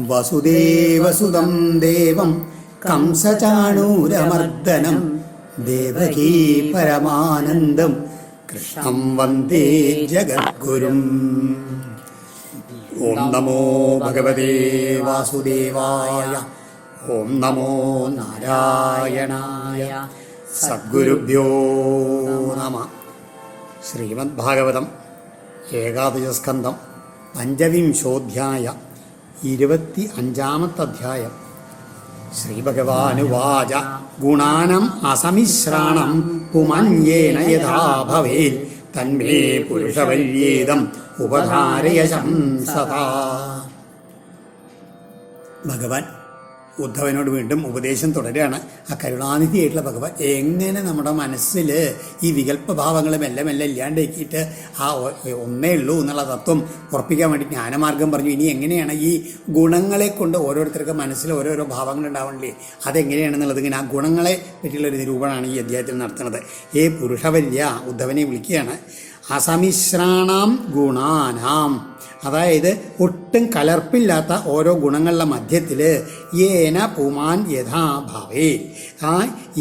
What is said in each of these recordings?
വസുദേവസുതം ദേവം കംസചാണൂരമർദ്ദനം ദേവകീ പരമാനന്ദം കൃഷ്ണം വന്ദേ ജഗദ്ഗുരും. ഓം നമോ ഭഗവതേ വാസുദേവായ. ഓം നമോ നാരായണായ. സദ്ഗുരുഭ്യോ നമഃ. ശ്രീമദ് ഭാഗവതം ഏകാദശസ്കന്ധം പഞ്ചവിംശോധ്യായ 25-ാമത്തെ അധ്യായം. ശ്രീഭഗവാനുവാച ഗുണാനം അസമിശ്രാണം പുമന്യേന യഥാ ഭവേൽ തന്മേ പുരുഷവല്യേദം ഉപധാരയ ശംസതാ. ഭഗവാൻ ഉദ്ധവനോട് വീണ്ടും ഉപദേശം തുടരുകയാണ്. ആ കരുണാനിധിയായിട്ടുള്ള ഭഗവാൻ എങ്ങനെ നമ്മുടെ മനസ്സിൽ ഈ വികല്പഭാവങ്ങൾ മെല്ലെ മെല്ലെ ഇല്ലാണ്ടാക്കിയിട്ട് ആ ഒന്നേ ഉള്ളൂ എന്നുള്ള തത്വം ഉറപ്പിക്കാൻ വേണ്ടി ജ്ഞാനമാർഗം പറഞ്ഞു. ഇനി എങ്ങനെയാണ് ഈ ഗുണങ്ങളെ കൊണ്ട് ഓരോരുത്തർക്ക് മനസ്സിൽ ഓരോരോ ഭാവങ്ങൾ ഉണ്ടാവണില്ലേ, അതെങ്ങനെയാണെന്നുള്ളത് ഇങ്ങനെ ആ ഗുണങ്ങളെ പറ്റിയുള്ളൊരു നിരൂപണമാണ് ഈ അധ്യായത്തിൽ നടത്തുന്നത്. ഏ പുരുഷവല്യ, ഉദ്ധവനെ വിളിക്കുകയാണ്. അസമിശ്രാണാം ഗുണാനാം, അതായത് ഒട്ടും കലർപ്പില്ലാത്ത ഓരോ ഗുണങ്ങളുടെ മധ്യത്തിൽ ഏന പുമാൻ യഥാ ഭവേ, ആ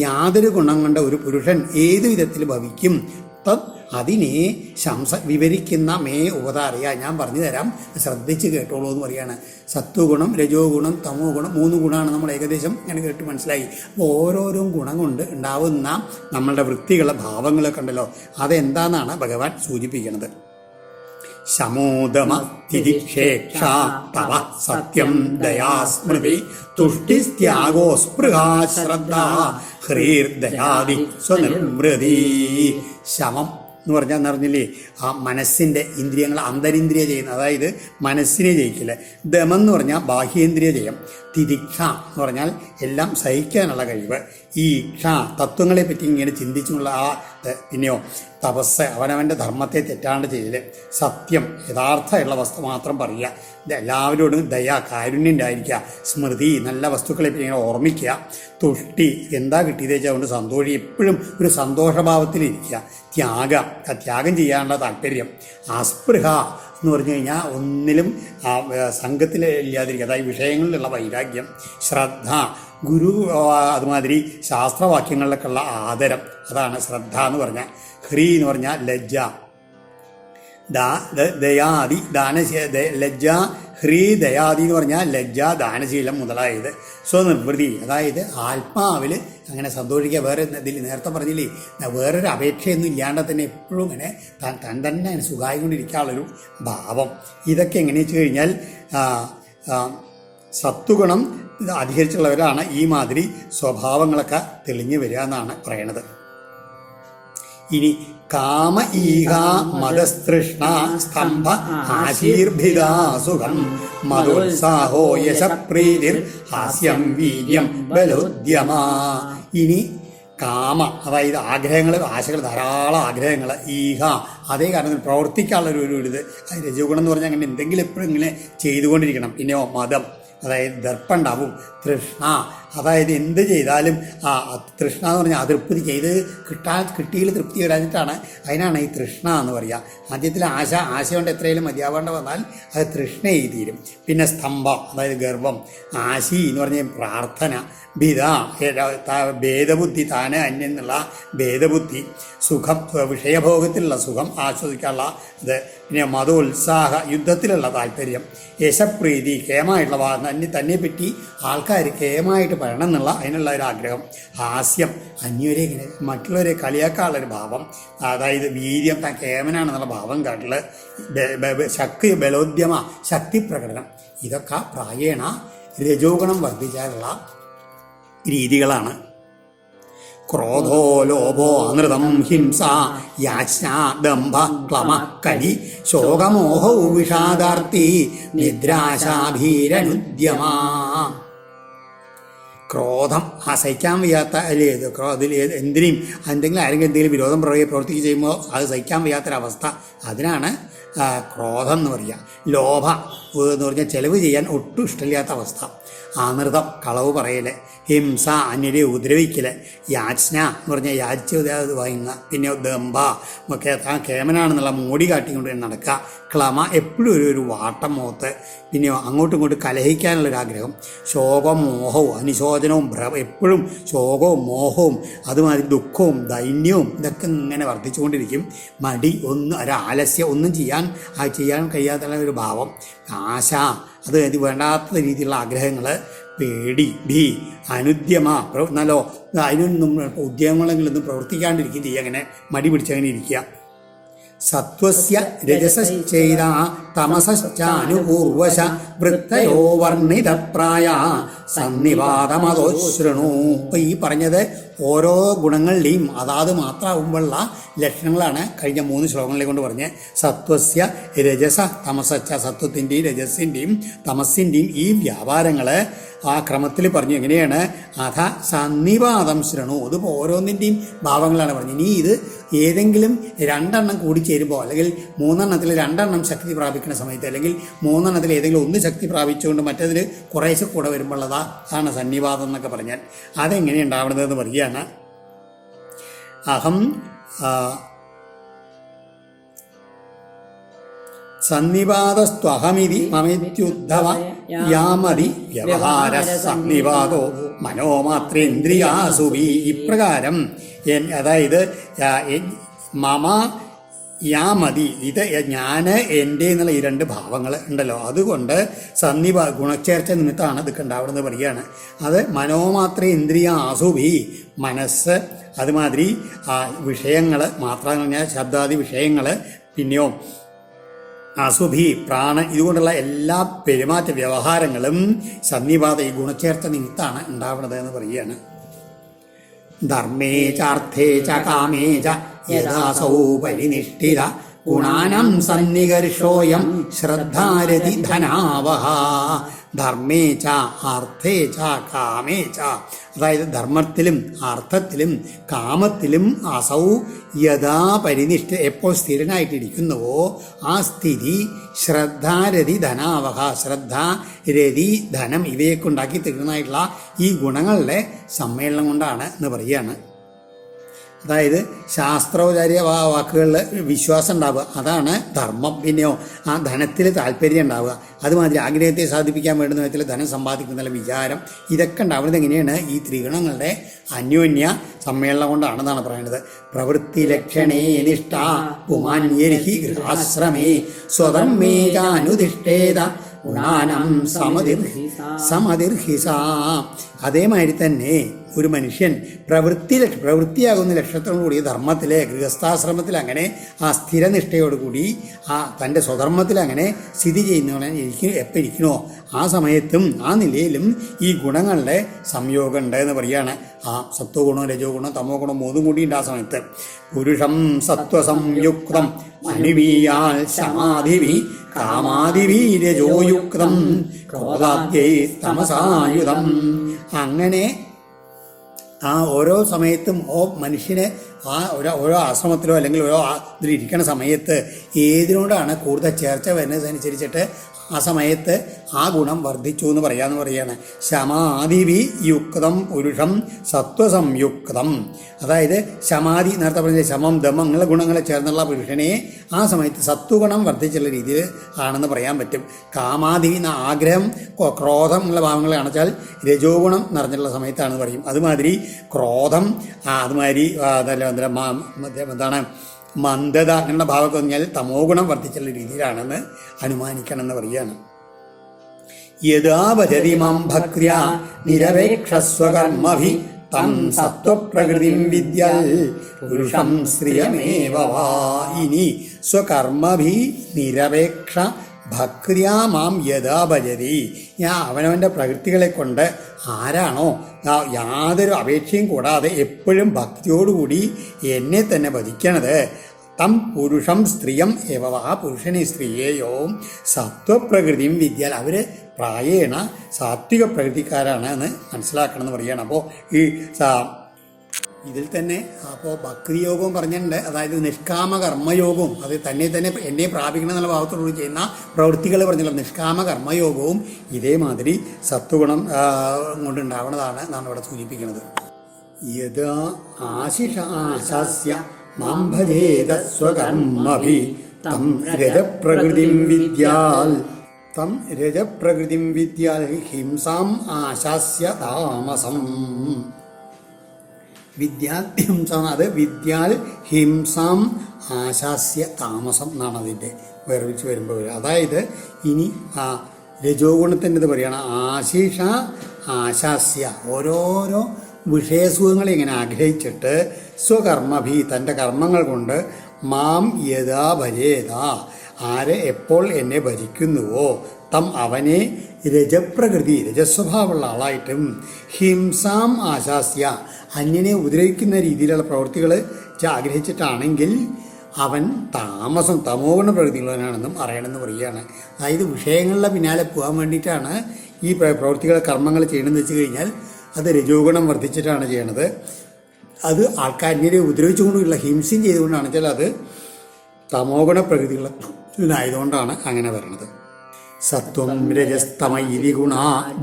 യാതൊരു ഗുണം കൊണ്ട് ഒരു പുരുഷൻ ഏതു വിധത്തിൽ ഭവിക്കും തത് അതിനെ വിവരിക്കുന്ന മേ ഉപതാറിയ, ഞാൻ പറഞ്ഞു തരാം, ശ്രദ്ധിച്ച് കേട്ടോളൂ എന്ന് പറയാണ്. സത്വഗുണം, രജോ ഗുണം, തമോ ഗുണം, 3 ഗുണമാണ് നമ്മൾ ഏകദേശം ഇങ്ങനെ കേട്ട് മനസ്സിലായി. അപ്പോൾ ഓരോരോ ഗുണം കൊണ്ട് ഉണ്ടാവുന്ന നമ്മളുടെ വൃത്തികളെ ഭാവങ്ങളൊക്കെ ഉണ്ടല്ലോ, അതെന്താണെന്നാണ് ഭഗവാൻ സൂചിപ്പിക്കുന്നത്. ശമോദമ തിരിക്ഷേക്ഷ തവ സത്യം ദയാ സ്മൃതി തുഷ്ടിസ്ത്യാഗോ സ്പൃഹാ ശ്രദ്ധ ഹ്രീർദയാദി സ്വനിർവൃതി. ശമം എന്ന് പറഞ്ഞാൽ അറിഞ്ഞില്ലേ, ആ മനസ്സിൻ്റെ ഇന്ദ്രിയങ്ങൾ അന്തരിന്ദ്രിയ ചെയ്യുന്നത്, അതായത് മനസ്സിനെ ജയിക്കില്ല. ദമം എന്ന് പറഞ്ഞാൽ ബാഹ്യേന്ദ്രിയ ജയം. തിദിക്ഷ എന്ന് പറഞ്ഞാൽ എല്ലാം സഹിക്കാനുള്ള കഴിവ്. ഈ ഇക്ഷ തത്വങ്ങളെ പറ്റി ഇങ്ങനെ ചിന്തിച്ചുള്ള ആ പിന്നെയോ തപസ്, അവനവൻ്റെ ധർമ്മത്തെ തെറ്റാണ്ട് ചെയ്യല്. സത്യം, യഥാർത്ഥമുള്ള വസ്തു മാത്രം പറയുക. എല്ലാവരോടും ദയ, കാരുണ്യം ഉണ്ടായിരിക്കുക. സ്മൃതി, നല്ല വസ്തുക്കളെ പറ്റി ഇങ്ങനെ ഓർമ്മിക്കുക. തുഷ്ടി, എന്താ കിട്ടിയത് വെച്ചാൽ അതുകൊണ്ട് സന്തോഷി, എപ്പോഴും ഒരു സന്തോഷഭാവത്തിലിരിക്കുക. ത്യാഗം ചെയ്യാനുള്ള താല്പര്യം. അസ്പൃഹ എന്ന് പറഞ്ഞു കഴിഞ്ഞാൽ ഒന്നിലും സംഘത്തിൽ ഇല്ലാതിരിക്കുക, അതായത് വിഷയങ്ങളിലുള്ള വൈരാഗ്യം. ശ്രദ്ധ, ഗുരു അതുമാതിരി ശാസ്ത്രവാക്യങ്ങളിലൊക്കെയുള്ള ആദരം, അതാണ് ശ്രദ്ധ എന്ന് പറഞ്ഞാൽ. ഹ്രീ എന്ന് പറഞ്ഞാൽ ലജ്ജ. ദയാദി ലജ്ജ, ഹ്രീ ദയാദി എന്ന് പറഞ്ഞാൽ ലജ്ജ, ദാനശീലം മുതലായത്. സ്വനിർവൃതി, അതായത് ആത്മാവിൽ അങ്ങനെ സന്തോഷിക്കുക. വേറെ ഇതിൽ നേരത്തെ പറഞ്ഞില്ലേ, വേറൊരു അപേക്ഷയൊന്നും ഇല്ലാണ്ട് തന്നെ എപ്പോഴും ഇങ്ങനെ താൻ തന്നെ സുഖമായി കൊണ്ടിരിക്കാനുള്ളൊരു ഭാവം. ഇതൊക്കെ എങ്ങനെയാ വെച്ച് കഴിഞ്ഞാൽ സത്വഗുണം അധികരിച്ചുള്ളവരാണ് ഈ മാതിരി സ്വഭാവങ്ങളൊക്കെ തെളിഞ്ഞു വരിക എന്നാണ് പറയണത്. ഇനി കാമ ഈഹ മതസ്തൃഷ്ണ സ്തംഭ ആശീർഭിതാ സുഖം മതോത്സാഹോ യശപ്രീതിർ ഹാസ്യം വീര്യം ബലോദ്യമാ. ഇനി കാമ, അതായത് ആഗ്രഹങ്ങൾ, ആശകൾ, ധാരാളം ആഗ്രഹങ്ങൾ. ഈഹ, അതേ കാരണത്തിൽ പ്രവർത്തിക്കാനുള്ളൊരു ഇത്. രജോഗുണം എന്ന് പറഞ്ഞാൽ അങ്ങനെ എന്തെങ്കിലും എപ്പോഴും ഇങ്ങനെ ചെയ്തുകൊണ്ടിരിക്കണം. പിന്നെയോ മതം, അതായത് ദർപ്പം ഉണ്ടാവും. തൃഷ്ണ, അതായത് എന്ത് ചെയ്താലും തൃഷ്ണ എന്ന് പറഞ്ഞാൽ അതൃപ്തി, ചെയ്ത് കിട്ടിയിൽ തൃപ്തി വരാഞ്ഞിട്ടാണ്, അതിനാണ് ഈ തൃഷ്ണ എന്ന് പറയുക. ആദ്യത്തിൽ ആശ കൊണ്ട് എത്രയാലും മതിയാവേണ്ട വന്നാൽ അത് തൃഷ്ണയായി തീരും. പിന്നെ സ്തംഭ, അതായത് ഗർവം. ആശി എന്ന് പറഞ്ഞാൽ പ്രാർത്ഥന. ഭിത, ഭേദബുദ്ധി, താന് അന്യം എന്നുള്ള ഭേദബുദ്ധി. സുഖം, വിഷയഭോഗത്തിലുള്ള സുഖം ആസ്വദിക്കാനുള്ള ഇത്. പിന്നെ മതോത്സാഹ, യുദ്ധത്തിലുള്ള താല്പര്യം. യശപ്രീതി, കേമായിട്ടുള്ള തന്നെപ്പറ്റി ആൾക്കാർ കേമായിട്ട് പറയണം എന്നുള്ള അതിനുള്ള ഒരു ആഗ്രഹം. ഹാസ്യം, അന്യരെ ഇങ്ങനെ മറ്റുള്ളവരെ കളിയാക്കാനുള്ളൊരു ഭാവം, അതായത് വീര്യം, താൻ കേമനാണെന്നുള്ള ഭാവം കാട്ടിൽ. ശക്തി, ബലോദ്യമ, ശക്തി പ്രകടനം. ഇതൊക്കെ പ്രായേണ രജോഗുണം വർദ്ധിച്ചാലുള്ള രീതികളാണ്. ക്രോധോ ലോഭോ അനൃതം ഹിംസ യാജ്ഞ ദംഭ ക്ലമ കലി ശോകമോഹോ വിഷാദാർത്തി നിദ്രാശാഭീരനുദ്യമാ. ക്രോധം, സഹിക്കാൻ വയ്യാത്ത അല്ലേ, അതിൽ എന്തെങ്കിലും ആരെങ്കിലും എന്തെങ്കിലും വിരോധം പ്രവർത്തിക്കുക ചെയ്യുമ്പോൾ അത് സഹിക്കാൻ വയ്യാത്തൊരവസ്ഥ, അതിനാണ് ക്രോധം എന്ന് പറയുക. ലോഭ എന്ന് പറഞ്ഞാൽ ചെലവ് ചെയ്യാൻ ഒട്ടും ഇഷ്ടമില്ലാത്ത അവസ്ഥ. അനൃതം കളവ് പറയൽ, ഹിംസ അന്യരെ ഉപദ്രവിക്കൽ, യാച്ന എന്ന് പറഞ്ഞാൽ യാചിച്ചത് വാങ്ങുക, പിന്നെ ദമ്പ ഒക്കെ താൻ കേമനാണെന്നുള്ള മോടി കാട്ടിക്കൊണ്ട് നടക്കുക, ക്ലമ എപ്പോഴും ഒരു വാട്ടം മുഖത്ത്, പിന്നെ അങ്ങോട്ടും ഇങ്ങോട്ടും കലഹിക്കാനുള്ളൊരാഗ്രഹം, ശോകം മോഹവും അനുശോചനവും എപ്പോഴും ശോകവും മോഹവും അതുമാതിരി ദുഃഖവും ദൈന്യവും ഇതൊക്കെ ഇങ്ങനെ വർദ്ധിച്ചുകൊണ്ടിരിക്കും. മടി, ഒരാലസ്യം, ഒന്നും ചെയ്യാൻ കഴിയാത്ത ഒരു ഭാവം, ആശ, അത് വേണ്ടാത്ത രീതിയിലുള്ള ആഗ്രഹങ്ങൾ, പേടി, ഭീ, അനുദ്യമ, എന്നാലോ അതിനൊന്നും ഉദ്യമങ്ങളെങ്കിലൊന്നും പ്രവർത്തിക്കാണ്ടിരിക്കുകയും ചെയ്യുക, അങ്ങനെ മടി പിടിച്ചങ്ങനെ ഇരിക്കുക. സത്വസ്യ രജസശ്ചൈത തമസശ്ചാനുപൂർവശ വൃത്തയോ വർണ്ണിതപ്രായ സന്നിവാതമതോശൃണു. ഇപ്പം ഈ പറഞ്ഞത് ഓരോ ഗുണങ്ങളുടെയും അതാത് മാത്രമാകുമ്പോഴുള്ള ലക്ഷണങ്ങളാണ് കഴിഞ്ഞ 3 ശ്ലോകങ്ങളെ കൊണ്ട് പറഞ്ഞ്. സത്വസ്യ രജസ തമസച്ച, സത്വത്തിൻ്റെയും രജസിൻ്റെയും തമസിൻ്റെയും ഈ വ്യാപാരങ്ങൾ ആ ക്രമത്തിൽ പറഞ്ഞു. എങ്ങനെയാണ്? അഥ സന്നിപാതം ശൃണു. ഇതിപ്പോൾ ഓരോന്നിൻ്റെയും ഭാവങ്ങളാണ് പറഞ്ഞത്. ഇനി ഇത് ഏതെങ്കിലും 2 കൂടി ചേരുമ്പോൾ, അല്ലെങ്കിൽ 3 2 ശക്തി പ്രാപിക്കുന്ന സമയത്ത്, അല്ലെങ്കിൽ 3 ഏതെങ്കിലും 1 ശക്തി പ്രാപിച്ചുകൊണ്ട് മറ്റതിൽ കുറേശ്ശെ കൂടെ വരുമ്പോഴതാണ് സന്നിപാതം എന്നൊക്കെ പറഞ്ഞാൽ. അതെങ്ങനെ ഉണ്ടാവുന്നതെന്ന് പറയുകയാണ്. അഹം സന്നിപാതസ്ത്വഹമിതി മമിത്യുദ്ധവ യാമതി വ്യവഹാര സന്നിപാതോ മനോമാത്രേന്ദ്രിയാസുവി. ഇപ്രകാരം അതായത് മമ യാമതി, ഇത് ഞാൻ എൻ്റെ എന്നുള്ള ഈ 2 ഭാവങ്ങൾ ഉണ്ടല്ലോ, അതുകൊണ്ട് ഗുണച്ചേർച്ച നിമിത്തമാണ് ഇതൊക്കെ ഉണ്ടാവുന്നത് പറയുകയാണ്. അത് മനോമാത്ര ഇന്ദ്രിയ ആസുഭി, മനസ്സ്, അതുമാതിരി വിഷയങ്ങൾ, മാത്രം എന്ന് പറഞ്ഞാൽ ശബ്ദാദി വിഷയങ്ങൾ, പിന്നെയോ അസുഭി പ്രാണൻ, ഇതുകൊണ്ടുള്ള എല്ലാ പെരുമാറ്റ വ്യവഹാരങ്ങളും സന്നിപാത ഈ ഗുണച്ചേർച്ച നിമിത്താണ് ഉണ്ടാവുന്നത് എന്ന് പറയുകയാണ്. ധർമ്മേ ചാർത്ഥേ ച കാമേ ച യഥാസൗ പരിനിഷ്ഠിത ഗുണാനം സന്നികർഷോയം ശ്രദ്ധാരതി ധനാവഹ. ധർമ്മേ ച അർത്ഥേ ച കാമേ ച, അതായത് ധർമ്മത്തിലും അർത്ഥത്തിലും കാമത്തിലും അസൗ യഥാ പരിനിഷ്ഠ, എപ്പോൾ സ്ഥിരനായിട്ടിരിക്കുന്നുവോ ആ സ്ഥിതി ശ്രദ്ധാരതി ധനാവഹ, ശ്രദ്ധ രതി ധനം ഇവയൊക്കെ ഉണ്ടാക്കി തീർന്നതായിട്ടുള്ള ഈ ഗുണങ്ങളുടെ സമ്മേളനം കൊണ്ടാണ് എന്ന് പറയുകയാണ്. അതായത് ശാസ്ത്രോചാര്യ വാക്കുകളിൽ വിശ്വാസം ഉണ്ടാവുക, അതാണ് ധർമ്മം. പിന്നെയോ ആ ധനത്തിൽ താല്പര്യം ഉണ്ടാവുക, അതുമാതിരി ആഗ്രഹത്തെ സാധിപ്പിക്കാൻ വേണ്ടുന്ന വിധത്തിൽ ധനം സമ്പാദിക്കുന്ന വിചാരം, ഇതൊക്കെ ഉണ്ടാവുന്നത് എങ്ങനെയാണ്? ഈ ത്രിഗുണങ്ങളുടെ അന്യോന്യ സമ്മേളനം കൊണ്ടാണെന്നാണ് പറയുന്നത്. പ്രവൃത്തി ലക്ഷണേ നിഷ്ഠ പുമാന്യർഹി ഗൃഹാശ്രമേ സ്വധർമ്മേ ചാനുതിഷ്ഠേത ഗുണാനം സമതിർഹിസ. അതേമാതിരി തന്നെ ഒരു മനുഷ്യൻ പ്രവൃത്തിയാകുന്ന ലക്ഷ്യത്തോടുകൂടി ധർമ്മത്തിലെ ഗൃഹസ്ഥാശ്രമത്തിൽ അങ്ങനെ ആ സ്ഥിരനിഷ്ഠയോടുകൂടി ആ തൻ്റെ സ്വധർമ്മത്തിൽ അങ്ങനെ സ്ഥിതി ചെയ്യുന്നവനെ എപ്പോൾ ഇരിക്കണോ ആ സമയത്തും ആ നിലയിലും ഈ ഗുണങ്ങളുടെ സംയോഗം ഉണ്ട് എന്ന് പറയുകയാണ്. ആ സത്വ ഗുണം, രജോ ഗുണം, തമോ ഗുണം 3 കൂടി ഉണ്ട് ആ സമയത്ത്. പുരുഷം സത്വസംയുക്തം അനുമീയാൽ സമാധിവി കാമാദിവി രജോയുക്തം ക്രോധാദ്യൈ തമസായുധം. അങ്ങനെ ആ ഓരോ സമയത്തും മനുഷ്യന് ആ ഓരോ ആശ്രമത്തിലോ അല്ലെങ്കിൽ ഓരോ ഇതിലിരിക്കുന്ന സമയത്ത് ഏതിനോടാണ് കൂടുതൽ ചേർച്ച വരുന്നതനുസരിച്ചിട്ട് ആ സമയത്ത് ആ ഗുണം വർദ്ധിച്ചു എന്ന് പറയുകയാണ്. ശമാധിവി യുക്തം പുരുഷം സത്വസംയുക്തം, അതായത് ശമാധി നേരത്തെ പറഞ്ഞ ശമം ദമം അങ്ങനെയുള്ള ഗുണങ്ങളെ ചേർന്നുള്ള പുരുഷനെ ആ സമയത്ത് സത്വഗുണം വർദ്ധിച്ചുള്ള രീതിയിൽ ആണെന്ന് പറയാൻ പറ്റും. കാമാധി എന്ന ആഗ്രഹം, ക്രോധം എന്നുള്ള ഭാവങ്ങൾ കാണിച്ചാൽ രജോ ഗുണം നിറഞ്ഞുള്ള സമയത്താണെന്ന് പറയും. അതുമാതിരി ക്രോധം, അതുമാതിരി എന്താണ് മന്ദത അങ്ങനെയുള്ള ഭാവമൊക്കെ പറഞ്ഞാൽ തമോ ഗുണം വർദ്ധിച്ചുള്ള രീതിയിലാണെന്ന് അനുമാനിക്കണം എന്ന് പറയുകയാണ്. യഥാ ഭജതി മാം ഭക്ര്യ നിരപേക്ഷസ്വകർമ്മഭി തം സത്വപ്രകൃതിം വിദ്യാൽ പുരുഷം ശ്രിയമേവ വാ. ഇനി സ്വകർമ്മഭി നിരപേക്ഷ ഭക്ര്യാ മാം യഥാ ഭജതി, ഞാൻ അവനവൻ്റെ പ്രവൃത്തികളെ കൊണ്ട് ആരാണോ യാതൊരു അപേക്ഷയും കൂടാതെ എപ്പോഴും ഭക്തിയോടുകൂടി എന്നെ തന്നെ ഭജിക്കണത്, തം പുരുഷം സ്ത്രീയം ഏവ, ആ പുരുഷനെ സ്ത്രീയെയോ സത്വപ്രകൃതിയും വിദ്യാൽ, അവർ പ്രായേണ സാത്വിക പ്രകൃതിക്കാരാണ് എന്ന് മനസ്സിലാക്കണം എന്ന് പറയുകയാണ്. അപ്പോൾ ഈ ഇതിൽ തന്നെ അപ്പോൾ ഭക്തിയോഗവും പറഞ്ഞിട്ടുണ്ട്. അതായത് നിഷ്കാമ കർമ്മയോഗവും, അത് തന്നെ എന്നെ പ്രാപിക്കണം എന്നുള്ള ഭാവത്തോടുകൂടി ചെയ്യുന്ന പ്രവൃത്തികൾ പറഞ്ഞല്ലോ. നിഷ്കാമ കർമ്മയോഗവും ഇതേമാതിരി സത്വഗുണം കൊണ്ടുണ്ടാവുന്നതാണ് എന്നാണ് ഇവിടെ സൂചിപ്പിക്കുന്നത്. യഥാ ആശിഷാശാസ്യ മാം ഭജേത സ്വകർമ്മഭി തം രജപ്രകൃതിം വിദ്യാൽ ഹിംസാം ആശാസ്യ താമസം. വിദ്യാഹിംസം, അത് വിദ്യാൽ ഹിംസാം ആശാസ്യ താമസം എന്നാണ് അതിൻ്റെ വേർതിരിച്ച് വരുമ്പോൾ. അതായത് ഇനി രജോഗുണത്തിൻ്റെ ഇത് പറയുകയാണ്. ആശാസ്യ, ഓരോരോ വിഷയസുഖങ്ങളെ ഇങ്ങനെ ആഗ്രഹിച്ചിട്ട് സ്വകർമ്മഭി, തൻ്റെ കർമ്മങ്ങൾ കൊണ്ട് മാം യഥാ ഭജേത, ആരെ എപ്പോൾ എന്നെ ഭജിക്കുന്നുവോ തം അവനെ രജപ്രകൃതി, രജസ്വഭാവമുള്ള ആളായിട്ടും ഹിംസാം ആശാസ്യ, അന്യനെ ഉപദ്രവിക്കുന്ന രീതിയിലുള്ള പ്രവൃത്തികൾ ആഗ്രഹിച്ചിട്ടാണെങ്കിൽ അവൻ തമോഗുണ പ്രകൃതിയുള്ളവനാണെന്നും അറിയണമെന്ന് പറയുകയാണ്. അതായത് വിഷയങ്ങളുടെ പിന്നാലെ പോകാൻ വേണ്ടിയിട്ടാണ് ഈ പ്രവൃത്തികൾ കർമ്മങ്ങൾ ചെയ്യണമെന്ന് വെച്ച് കഴിഞ്ഞാൽ അത് രജോഗുണം വർദ്ധിച്ചിട്ടാണ് ചെയ്യണത്. അത് ആൾക്കാരിനെ ഉപദ്രവിച്ചുകൊണ്ടുള്ള ഹിംസയും ചെയ്തുകൊണ്ടാണ് വെച്ചാൽ അത് തമോഗുണ പ്രകൃതികളായതുകൊണ്ടാണ് അങ്ങനെ വരുന്നത്. സത്വം രജസ്തമ ഇതി ഗുണ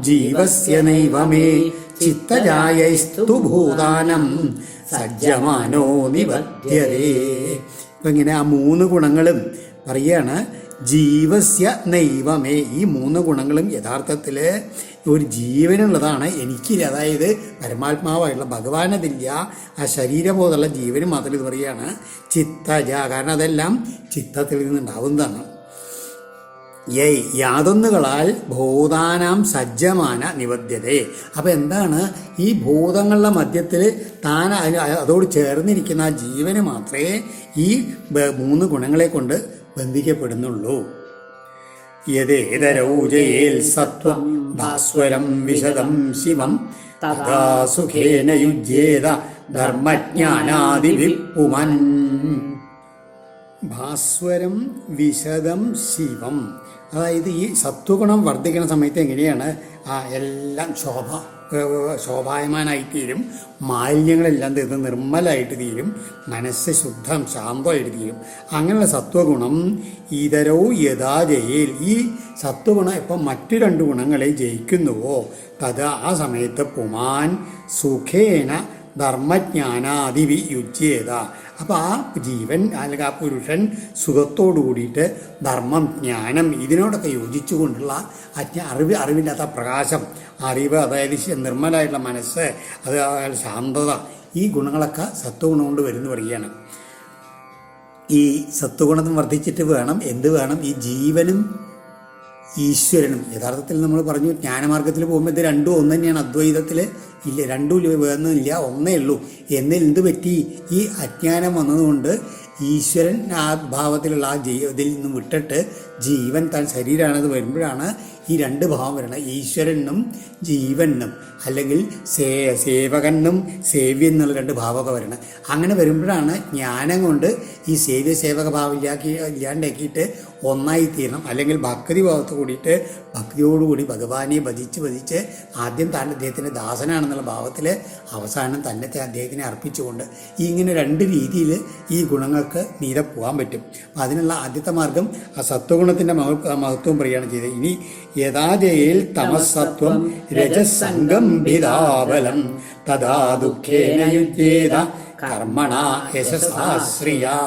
ജീവസ്യ നൈവമേ ചിത്തജായസ്തു ഭൂതാനം സജ്ജമാനോ നിബധ്യതേ. ഇപ്പം ഇങ്ങനെ ആ 3 ഗുണങ്ങളും പറയാണ്. ജീവസ്യ നൈവമേ, ഈ 3 ഗുണങ്ങളും യഥാർത്ഥത്തിൽ ഒരു ജീവനുള്ളതാണ്, എനിക്കില്ല. അതായത് പരമാത്മാവായിട്ടുള്ള ഭഗവാനതില്ല, ആ ശരീരബോധമുള്ള ജീവന് മാത്രം ഇത് പറയുകയാണ് ചിത്തജ. കാരണം അതെല്ലാം ചിത്തത്തിൽ നിന്നുണ്ടാവുന്നതാണ്. യാതൊന്നുകളാൽ ഭൂതാനാം സജ്ജമാന നിബദ്ധ്യതേ. അപ്പം എന്താണ്, ഈ ഭൂതങ്ങളുടെ മധ്യത്തിൽ താൻ അതോട് ചേർന്നിരിക്കുന്ന ആ ജീവന് മാത്രമേ ഈ 3 ഗുണങ്ങളെ കൊണ്ട് ബന്ധിക്കപ്പെടുന്നുള്ളൂ. യദേതരൗജയേൽ സത്വം ഭാസ്വരം വിശദം ശിവം തഥാ സുഖേന യുജ്യേത ധർമ്മജ്ഞാനാദിവിപുമൻ. ഭാസ്വരം വിശദം ശിവം, അതായത് ഈ സത്വഗുണം വർദ്ധിക്കുന്ന സമയത്ത് എങ്ങനെയാണ് എല്ലാം ശോഭായമാനായി തീരും, മാലിന്യങ്ങളെല്ലാം തീർന്ന് നിർമ്മലമായിട്ട് തീരും, മനസ്സ് ശുദ്ധം ശാന്തമായിട്ട് തീരും. അങ്ങനെയുള്ള സത്വഗുണം ഇതരോ യഥാ ജയിൽ, ഈ സത്വഗുണം ഇപ്പം മറ്റു 2 ഗുണങ്ങളെ ജയിക്കുന്നുവോ തഥാ ആ സമയത്ത് പുമാൻ സുഖേന ധർമ്മജ്ഞാനാദിവി യുജ്യേത. അപ്പോൾ ആ ജീവൻ അല്ലെങ്കിൽ ആ പുരുഷൻ സുഖത്തോടു കൂടിയിട്ട് ധർമ്മം, ജ്ഞാനം ഇതിനോടൊക്കെ യോജിച്ചുകൊണ്ടുള്ള അറിവില്ലാത്ത പ്രകാശം, അറിവ്, അതായത് നിർമ്മലമായിട്ടുള്ള മനസ്സ്, അത് ശാന്തത, ഈ ഗുണങ്ങളൊക്കെ സത്വഗുണം കൊണ്ട് വരുന്നു പറയുകയാണ്. ഈ സത്വഗുണം വർദ്ധിച്ചിട്ട് വേണം ഈ ജീവനും ഈശ്വരനും. യഥാർത്ഥത്തിൽ നമ്മൾ പറഞ്ഞു ജ്ഞാനമാർഗത്തിൽ പോകുമ്പോൾ ഇത് 2 ഒന്ന് തന്നെയാണ്. അദ്വൈതത്തിൽ ഇല്ല, 2 വേണമെന്നില്ല, ഒന്നേ ഉള്ളൂ. എന്നിൽ എന്ത് പറ്റി, ഈ അജ്ഞാനം വന്നതുകൊണ്ട് ഈശ്വരൻ ആ ഭാവത്തിലുള്ള ആ ഇതിൽ നിന്നും വിട്ടിട്ട് ജീവൻ താൻ ശരീരമാണെന്ന് വരുമ്പോഴാണ് ഈ 2 ഭാവം വരണം. ഈശ്വരനും ജീവനും, അല്ലെങ്കിൽ സേവകനും സേവ്യൻ എന്നുള്ള 2 ഭാവമൊക്കെ വരണം. അങ്ങനെ വരുമ്പോഴാണ് ജ്ഞാനം കൊണ്ട് ഈ സേവക ഭാവം ഇല്ലാണ്ടാക്കിയിട്ട് ഒന്നായി തീരണം. അല്ലെങ്കിൽ ഭക്തി ഭാവത്ത് കൂടിയിട്ട് ഭക്തിയോടുകൂടി ഭഗവാനെ ഭജിച്ച് ആദ്യം താൻ അദ്ദേഹത്തിൻ്റെ ദാസനാണെന്നുള്ള ഭാവത്തിൽ അവസാനം തന്നെ അദ്ദേഹത്തിനെ അർപ്പിച്ചുകൊണ്ട് ഇങ്ങനെ 2 രീതിയിൽ ഈ ഗുണങ്ങൾക്ക് മീതെ പോകാൻ പറ്റും. അതിനുള്ള ആദ്യത്തെ മാർഗം ആ സത്വഗുണത്തിൻ്റെ മഹത്വം പറയുകയാണ് ചെയ്തത്. ഇനി യഥാജയിൽ തമസത്വം രജസംഗംഭിതാബലം തഥാ ദുഃഖേന യുജ്യേത കർമ്മണ യശസാശ്രിയാ.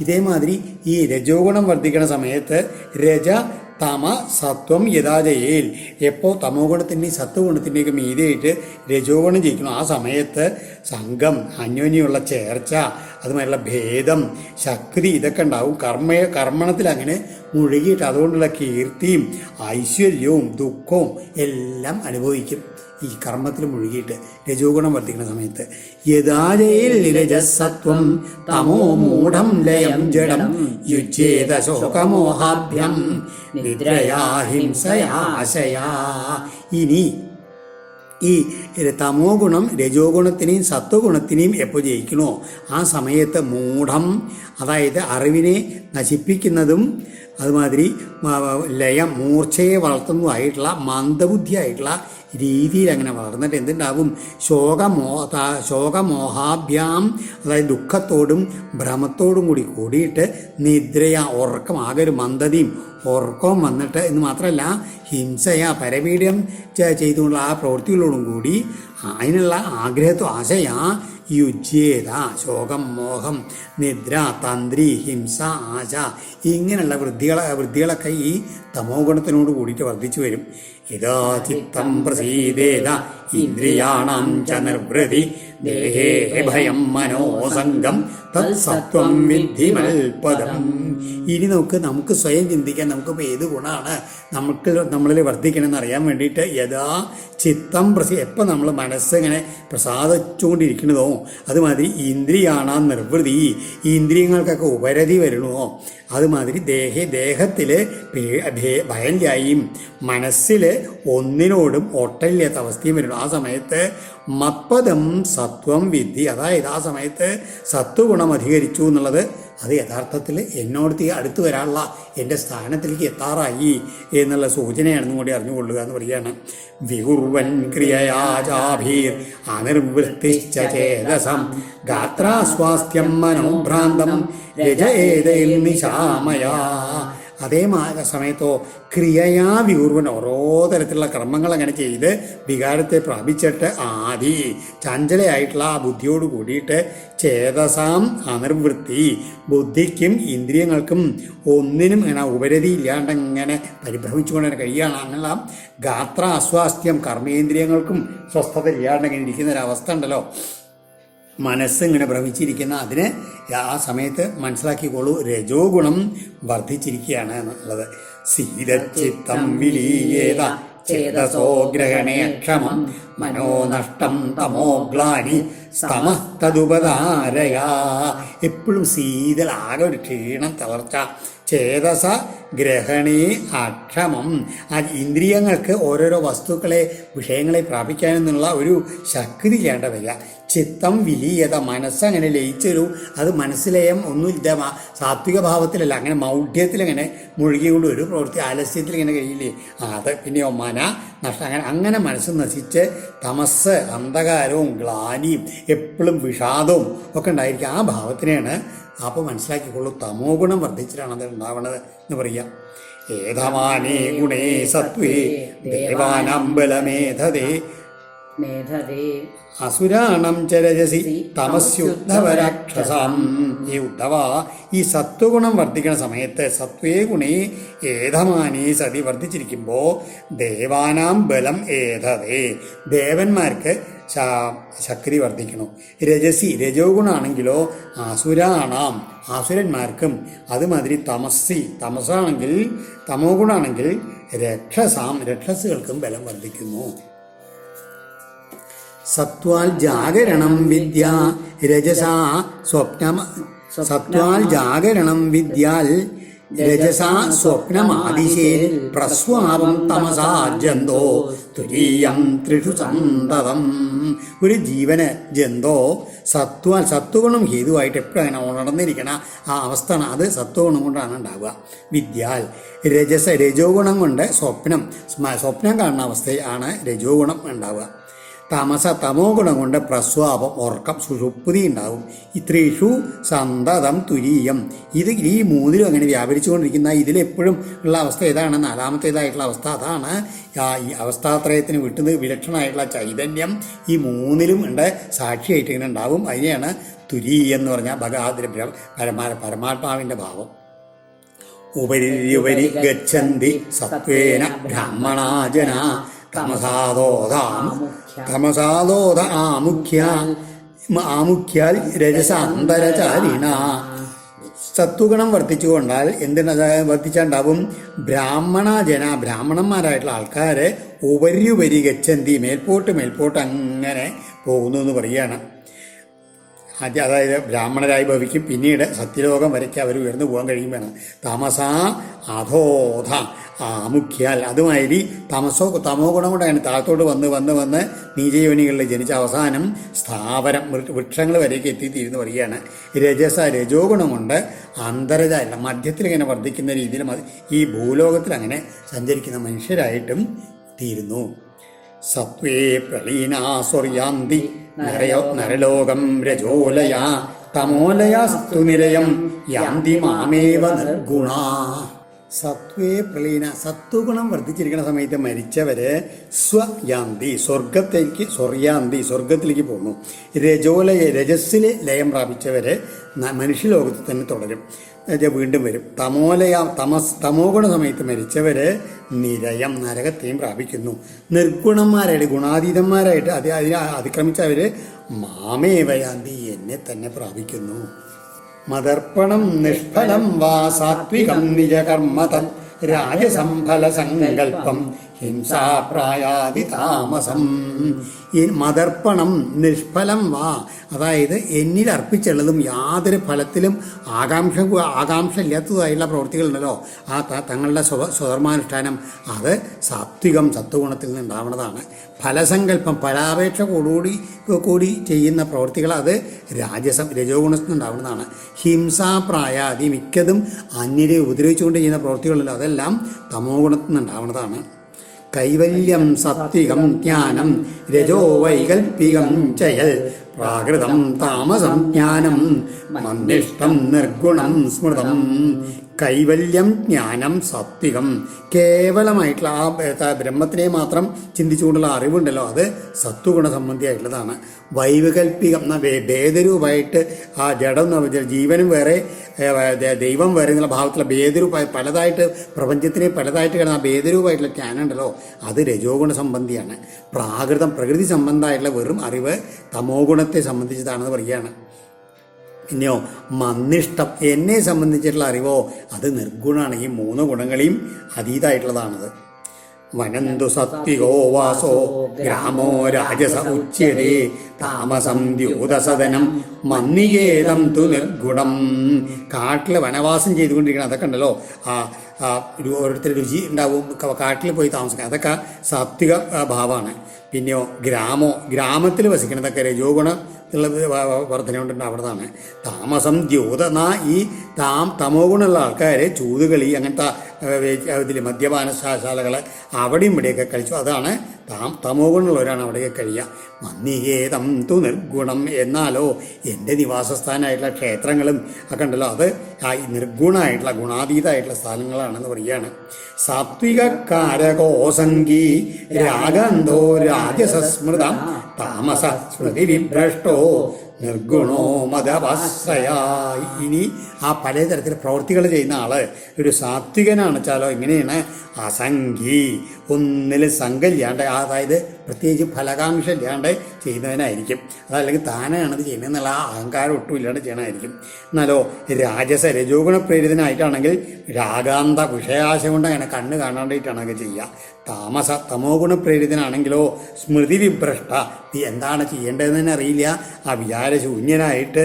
ഇതേമാതിരി ഈ രജോഗുണം വർദ്ധിക്കുന്ന സമയത്ത് രജ തമ സത്വം യഥാജയിൽ, എപ്പോൾ തമോ ഗുണത്തിൻ്റെയും സത്വഗുണത്തിൻ്റെയൊക്കെ മീതിയായിട്ട് രജോഗുണം ജയിക്കണം, ആ സമയത്ത് സംഘം, അന്യോന്യമുള്ള ചേർച്ച, അതുമാതിരിയുള്ള ഭേദം, ശക്തി ഇതൊക്കെ ഉണ്ടാവും. കർമ്മണത്തിൽ അങ്ങനെ മുഴുകിയിട്ട് അതുകൊണ്ടുള്ള കീർത്തിയും ഐശ്വര്യവും ദുഃഖവും എല്ലാം അനുഭവിക്കും ഈ കർമ്മത്തിൽ മുഴുകിയിട്ട് രജോഗുണം വർദ്ധിക്കുന്ന സമയത്ത്. യഥാജയിൽ രജസത്വം തമോ മൂഢം ലയം ജഡം യുജ്യേത ശോകമോഹാഭ്യം നിദ്രയാഹിംസയാശയാ. ഇനി ഈ തമോ ഗുണം രജോഗുണത്തിനെയും സത്വഗുണത്തിനെയും എപ്പോൾ ജയിക്കണോ ആ സമയത്ത് മൂഢം, അതായത് അറിവിനെ നശിപ്പിക്കുന്നതും അതുമാതിരി ലയം മൂർച്ചയെ വളർത്തുന്നതുമായിട്ടുള്ള മന്ദബുദ്ധിയായിട്ടുള്ള രീതിയിൽ അങ്ങനെ വളർന്നിട്ട് എന്തുണ്ടാവും? ശോകമോഹാഭ്യാം, അതായത് ദുഃഖത്തോടും ഭ്രമത്തോടും കൂടി കൂടിയിട്ട് നിദ്രയാ, ഉറക്കം, ആകെ ഒരു മന്ദതിയും ഉറക്കവും വന്നിട്ട് എന്ന് മാത്രമല്ല ഹിംസയാ, പരപീഡനം ചെയ്തുകൊണ്ടുള്ള ആ പ്രവൃത്തികളോടും കൂടി അതിനുള്ള ആശയാ യുജ്യേത, ശോകം, മോഹം, നിദ്ര, തന്ത്രി, ഹിംസ, ആശ, ഇങ്ങനെയുള്ള വൃദ്ധികളൊക്കെ ഈ തമോ ഗുണത്തിനോട് കൂടിയിട്ട് വർദ്ധിച്ചു വരും. യഥാ ചിത്തം പ്രസീദേത ഇന്ദ്രിയാണാം ച നിർവൃതി ദേഹേ ഭയം മനോസംഗം തത് സത്വം വിദ്ധി മൽപദം. ഇനി നമുക്ക് സ്വയം ചിന്തിക്കാൻ, നമുക്കിപ്പോൾ ഏത് ഗുണമാണ് നമ്മളിൽ വർദ്ധിക്കണമെന്ന് അറിയാൻ വേണ്ടിയിട്ട് യഥാ ചിത്തം എപ്പോൾ നമ്മൾ മനസ്സിങ്ങനെ പ്രസാദിച്ചുകൊണ്ടിരിക്കുന്നതോ അതുമാതിരി ഇന്ദ്രിയാണാ നിർവൃതി, ഈ ഇന്ദ്രിയങ്ങൾക്കൊക്കെ ഉപരതി വരണമോ അതുമാതിരി ദേഹത്തിൽ ഭയഞ്ചായും മനസ്സിൽ ഒന്നിനോടും ഒട്ടലില്ലാത്ത അവസ്ഥയും വരണം. ആ സമയത്ത് മത്പദം സത്വം വിദ്ധി, അതായത് ആ സമയത്ത് സത്വഗുണം അധികരിച്ചു എന്നുള്ളത് അത് യഥാർത്ഥത്തിൽ എന്നോടത്ത് അടുത്ത് വരാനുള്ള എൻ്റെ സ്ഥാനത്തിലേക്ക് എത്താറായി എന്നുള്ള സൂചനയാണെന്നും കൂടി അറിഞ്ഞുകൊള്ളുക എന്ന് പറയുകയാണ്. വികുർവൻ ക്രിയയാചാഭീർ അനിർവൃത്തിശ്ച ചേതസം ഗാത്രാസ്വാസ്ഥ്യം മനോഭ്രാന്തം രജയേതൈൽ നിശാമയാ. അതേ സമയത്തോ ക്രിയയാ വികൂർവൻ, ഓരോ തരത്തിലുള്ള കർമ്മങ്ങൾ അങ്ങനെ ചെയ്ത് വികാരത്തെ പ്രാപിച്ചിട്ട് ആദി ചഞ്ചലയായിട്ടുള്ള ആ ബുദ്ധിയോട് കൂടിയിട്ട് ചേതസാം അനിർവൃത്തി, ബുദ്ധിക്കും ഇന്ദ്രിയങ്ങൾക്കും ഒന്നിനും ഇങ്ങനെ ഉപരതി ഇല്ലാണ്ട് ഇങ്ങനെ പരിഭ്രമിച്ചുകൊണ്ട് കഴിയുകയാണ്. അങ്ങനെയുള്ള ഗാത്ര അസ്വാസ്ഥ്യം, കർമ്മേന്ദ്രിയങ്ങൾക്കും സ്വസ്ഥത ഇല്ലാണ്ട് ഇങ്ങനെ ഇരിക്കുന്നൊരവസ്ഥ ഉണ്ടല്ലോ, മനസ്സിങ്ങനെ ഭ്രമിച്ചിരിക്കുന്ന അതിന് ആ സമയത്ത് മനസ്സിലാക്കിക്കോളൂ, രജോ ഗുണം വർദ്ധിച്ചിരിക്കുകയാണ് എന്നുള്ളത്. സീതച്ചിത്തം വിലീയേത ചേതസോ ഗ്രഹണേ ക്ഷമം മനോനഷ്ടം തമോഗ്ലാനി സ്തമസ്തദുപധാരയാ. എപ്പോഴും ആകെ ഒരു ക്ഷീണം, തളർച്ച. ചേതസ ഗ്രഹണേ അക്ഷമം, ആ ഇന്ദ്രിയങ്ങൾക്ക് ഓരോരോ വസ്തുക്കളെ വിഷയങ്ങളെ പ്രാപിക്കാനെന്നുള്ള ഒരു ശക്തി ചെയ്യേണ്ട വരിക. ചിത്തം വിലീയത, മനസ്സങ്ങനെ ലയിച്ചൊരു അത് മനസ്സിലയം ഒന്നുമില്ല, സാത്വിക ഭാവത്തിലല്ല, അങ്ങനെ മൗഢ്യത്തിലങ്ങനെ മുഴുകിക്കൊണ്ട് ഒരു പ്രവൃത്തി ആലസ്യത്തിൽ ഇങ്ങനെ കഴിയില്ലേ, അത് പിന്നെയോ മന നഷ്ടം. അങ്ങനെ മനസ്സ് നശിച്ച് തമസ്, അന്ധകാരവും ഗ്ലാനിയും എപ്പോഴും വിഷാദവും ഒക്കെ ഉണ്ടായിരിക്കും. ആ ഭാവത്തിനെയാണ് അപ്പോൾ മനസ്സിലാക്കിക്കൊള്ളൂ, തമോ ഗുണം വർദ്ധിച്ചിട്ടാണ് അത് ഉണ്ടാവണത് എന്ന് പറയാം. ഏതമാനേ ഗുണേ സത്വേ ദേവാനമ്പലമേധതേ അസുരാണം ചരജസി തമസ്യുദ്ധവരാക്ഷസാം. ഈ ഉദ്ധവ, ഈ സത്വഗുണം വർദ്ധിക്കുന്ന സമയത്ത് സത്വേ ഗുണേ ഏധമാനേ സതി വർദ്ധിച്ചിരിക്കുമ്പോൾ ദേവാനാം ബലം ഏധതേ, ദേവന്മാർക്ക് ശക്തി വർദ്ധിക്കണം. രജസി, രജോ ഗുണാണെങ്കിലോ അസുരാണാം, ആസുരന്മാർക്കും അതുമാതിരി തമസാണെങ്കിൽ തമോ ഗുണാണെങ്കിൽ രക്ഷസുകൾക്കും ബലം വർദ്ധിക്കുന്നു. സത്വാൽ ജാഗരണം വിദ്യ രജസാ സത്വാൽ ജാഗരണം വിദ്യാൽ രജസാ സ്വപ്നമാദിശേൽ പ്രസ്വാപം തമസാ ജന്തോ തുരീയം ത്രിഷു സന്തതം. ഒരു ജീവന് ജന്തോ സത്വഗുണം ഹേതുവായിട്ട് എപ്പോഴും അങ്ങനെ ഉണർന്നിരിക്കണ ആ അവസ്ഥ, അത് സത്വഗുണം കൊണ്ടാണ് ഉണ്ടാവുക. വിദ്യാൽ രജോ ഗുണം കൊണ്ട് സ്വപ്നം കാണുന്ന അവസ്ഥയാണ് രജോ ഗുണം ഉണ്ടാവുക. തമോ ഗുണം കൊണ്ട് പ്രസ്വാപം, ഉറക്കം, സുഷുപ്തി ഉണ്ടാവും. ഇത്രീഷു സന്തതം തുരീയം, ഈ മൂന്നിലും അങ്ങനെ വ്യാപരിച്ചുകൊണ്ടിരിക്കുന്ന ഇതിലെപ്പോഴും ഉള്ള അവസ്ഥ ഏതാണ്? നാലാമത്തേതായിട്ടുള്ള അവസ്ഥ അതാണ്. ഈ അവസ്ഥാത്രയത്തിന് വിലക്ഷണമായിട്ടുള്ള ചൈതന്യം ഈ മൂന്നിലും ഉണ്ട്, സാക്ഷിയായിട്ട് ഇങ്ങനെ ഉണ്ടാവും. അതിനെയാണ് തുരീ എന്ന് പറഞ്ഞാൽ പരമാത്മാവിൻ്റെ ഭാവം. ഉപരി ഗച്ഛന്തി സത്വേന ബ്രാഹ്മണാജന തമസാദോധ ആമുഖ്യാൽ രജസാന്തരചാരിണ. സത്വഗുണം വർദ്ധിച്ചുകൊണ്ടാൽ വർദ്ധിച്ചുണ്ടാവും ബ്രാഹ്മണന്മാരായിട്ടുള്ള ആൾക്കാർ ഉപരി ഗച്ഛന്തി, മേൽപോട്ട് അങ്ങനെ പോകുന്നു എന്ന് പറയുകയാണ്. അതായത് ബ്രാഹ്മണരായി ഭവിക്കും, പിന്നീട് സത്യലോകം വരയ്ക്ക് അവർ ഉയർന്നു പോകാൻ കഴിയുമ്പോഴാണ്. തമസാ അധോധ ആമുഖ്യാൽ, അതുമാതിരി തമോ ഗുണം കൊണ്ടാണ് താഴത്തോട്ട് വന്ന് നീചയോനികളിൽ ജനിച്ച അവസാനം സ്ഥാവരം വൃക്ഷങ്ങൾ വരേക്ക് എത്തിത്തീരുന്നു പറയുകയാണ്. രജോ ഗുണം കൊണ്ട് അന്തരജാല മധ്യത്തിൽ ഇങ്ങനെ വർദ്ധിക്കുന്ന രീതിയിൽ ഈ ഭൂലോകത്തിൽ അങ്ങനെ സഞ്ചരിക്കുന്ന മനുഷ്യരായിട്ടും തീരുന്നു. സത്വേ പ്രളീനാസുർയാന്തി നരലോകം രജോലയാ തമോലയാസ്തു നിലയം യാന്തി മാമേവ നിർഗുണാ. സത്വേ പ്രളീന, സത്വഗുണം വർദ്ധിച്ചിരിക്കുന്ന സമയത്ത് മരിച്ചവര് സ്വയാന്തി സ്വർഗത്തിലേക്ക് പോകുന്നു. രജസ്സിൽ ലയം പ്രാപിച്ചവര് മനുഷ്യലോകത്ത് തന്നെ തുടരും, വീണ്ടും വരും. തമോ ഗുണ സമയത്ത് മരിച്ചവര് നിരയം നരകത്തെയും പ്രാപിക്കുന്നു. നിർഗുണന്മാരായിട്ട് ഗുണാതീതന്മാരായിട്ട് അതിനെ അതിക്രമിച്ചവര് മാമേവയാന്തി എന്നെ തന്നെ പ്രാപിക്കുന്നു. മദർപ്പണം നിഷ്ഫലം വാ സാത്വികം നിജകർമ്മ തത് രാജസംഫല സങ്കല്പം ഹിംസാപ്രായാതി താമസം. ഈ മദർപ്പണം നിഷ്ഫലം വാ, അതായത് എന്നിൽ അർപ്പിച്ചുള്ളതും യാതൊരു ഫലത്തിലും ആകാംക്ഷ ഇല്ലാത്തതായുള്ള പ്രവൃത്തികളുണ്ടല്ലോ, ആ തങ്ങളുടെ സ്വധർമാനുഷ്ഠാനം അത് സാത്വികം സത്വഗുണത്തിൽ നിന്നുണ്ടാവുന്നതാണ്. ഫലസങ്കല്പം ഫലാപേക്ഷ കൂടി ചെയ്യുന്ന പ്രവൃത്തികൾ അത് രജോ ഗുണത്തിൽ നിന്നുണ്ടാവുന്നതാണ്. ഹിംസാപ്രായാതി മിക്കതും അന്യരെ ഉപദ്രവിച്ചുകൊണ്ട് ചെയ്യുന്ന പ്രവൃത്തികളല്ലോ അതെല്ലാം തമോ ഗുണത്തിൽ നിന്നുണ്ടാവുന്നതാണ്. കൈവല്യം സാത്വികം ജ്ഞാനം രജോ വൈകൽപ്പികം ചയൽ പ്രാകൃതം താമസം ജ്ഞാനം മന്ദിഷ്ടം നിർഗുണം സ്മൃതം. കൈവല്യം ജ്ഞാനം സാത്വികം, കേവലമായിട്ടുള്ള ആ ബ്രഹ്മത്തിനെ മാത്രം ചിന്തിച്ചുകൊണ്ടുള്ള അറിവുണ്ടല്ലോ അത് സത്വഗുണ സംബന്ധിയായിട്ടുള്ളതാണ്. വൈവികൽപ്പികം ഭേദരൂപമായിട്ട് ആ ജഡം എന്ന് പറഞ്ഞാൽ ജീവനും വേറെ ദൈവം വേറെ എന്നുള്ള ഭാവത്തിലുള്ള ഭേദരൂപമായി പലതായിട്ട് പ്രപഞ്ചത്തിനെ പലതായിട്ട് കിടന്ന ആ ഭേദരൂപമായിട്ടുള്ള ജ്ഞാനം ഉണ്ടല്ലോ അത് രജോ ഗുണ സംബന്ധിയാണ്. പ്രാകൃതം പ്രകൃതി സംബന്ധമായിട്ടുള്ള വെറും അറിവ് തമോ ഗുണത്തെ സംബന്ധിച്ചതാണെന്ന് പറയുകയാണ്. പിന്നെയോ മന്നിഷ്ടം, എന്നെ സംബന്ധിച്ചിട്ടുള്ള അറിവോ അത് നിർഗുണമാണ്. ഈ മൂന്ന് ഗുണങ്ങളെയും അതീതമായിട്ടുള്ളതാണത്. വനന്തു സത്വികോ വാസോ ഗ്രാമോ രാജസ ഉച്യതേ താമസം ദ്യൂതസദനം മന്നികേതം തു നിർഗുണം. കാട്ടിൽ വനവാസം ചെയ്തുകൊണ്ടിരിക്കണം, അതൊക്കെ ഉണ്ടല്ലോ ഓരോരുത്തർ രുചി ഉണ്ടാവും, കാട്ടിൽ പോയി താമസിക്കണം, അതൊക്കെ സാത്വിക ഭാവമാണ്. പിന്നെയോ ഗ്രാമത്തിൽ വസിക്കണതൊക്കെ രജോ ഗുണത്തിലുള്ള വർധന കൊണ്ടുണ്ടാവുന്നതാണ്. താമസം ദ്യൂത ഈ തമോ ഗുണമുള്ള ആൾക്കാർ ചൂതുകളി അങ്ങനത്തെ ഇതിൽ മദ്യപാനശാലകൾ അവിടെയും ഇവിടെയൊക്കെ കഴിച്ചു, അതാണ് തമോ ഗുണമുള്ളവരാണ് അവിടെയൊക്കെ കഴിയുക. മന്നികേതം തു നിർഗുണം, എന്നാലോ എൻ്റെ നിവാസസ്ഥാനമായിട്ടുള്ള ക്ഷേത്രങ്ങളും ഒക്കെ ഉണ്ടല്ലോ അത് നിർഗുണമായിട്ടുള്ള ഗുണാതീതമായിട്ടുള്ള സ്ഥലങ്ങളാണെന്ന് പറയുകയാണ്. സാത്വികകാരകോസംഗീ രാഗന്ധോ രാജസസ്മൃതം താമസ സ്മൃതി വിഭ്രഷ്ടോ നിർഗുണോ മദവാശ്രയായി. ഇനി ആ പലതരത്തിൽ പ്രവൃത്തികൾ ചെയ്യുന്ന ആള് ഒരു സാത്വികനാണ് വെച്ചാലോ എങ്ങനെയാണ്? അസംഖി, ഒന്നിൽ സംഘമില്ലാണ്ട്, അതായത് പ്രത്യേകിച്ച് ഫലകാംക്ഷ ഇല്ലാണ്ട് ചെയ്യുന്നവനായിരിക്കും. അതല്ലെങ്കിൽ താനാണത് ചെയ്യുന്നതെന്നുള്ള ആ അഹങ്കാരം ഒട്ടും ഇല്ലാണ്ട് ചെയ്യണമായിരിക്കും. എന്നാലോ രജോ ഗുണ പ്രേരിതനായിട്ടാണെങ്കിൽ രാഗാന്ത വിഷയാശ കൊണ്ട് അങ്ങനെ കണ്ണ് കാണാണ്ടായിട്ടാണ് അത് ചെയ്യുക. തമോ ഗുണ പ്രേരിതനാണെങ്കിലോ സ്മൃതി വിഭ്രഷ്ട, എന്താണ് ചെയ്യേണ്ടതെന്ന് തന്നെ അറിയില്ല, ആ വിചാരശൂന്യനായിട്ട്